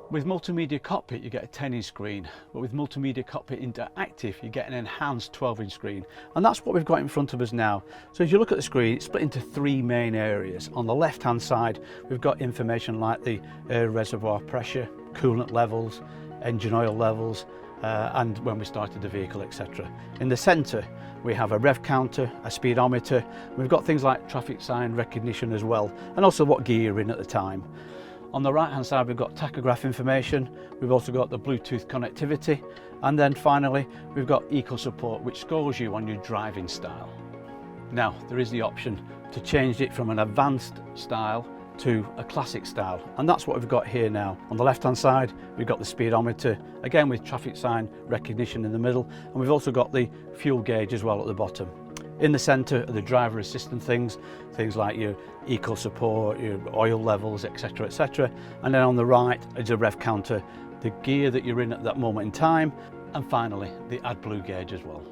With Multimedia Cockpit you get a 10-inch screen, but with Multimedia Cockpit Interactive you get an enhanced 12-inch screen, and that's what we've got in front of us now. So as you look at the screen, it's split into three main areas. On the left hand side we've got information like the air reservoir pressure, coolant levels, engine oil levels, and when we started the vehicle, etc. In the centre we have a rev counter, a speedometer, we've got things like traffic sign recognition as well, and also what gear you're in at the time. On the right hand side we've got tachograph information, we've also got the Bluetooth connectivity, and then finally we've got eco support, which scores you on your driving style. Now there is the option to change it from an advanced style to a classic style, and that's what we've got here now. On the left hand side we've got the speedometer, again with traffic sign recognition in the middle, and we've also got the fuel gauge as well at the bottom. In the centre are the driver assistant things like your eco support, your oil levels, etc, etc, and then on the right is a rev counter, the gear that you're in at that moment in time, and finally the AdBlue gauge as well.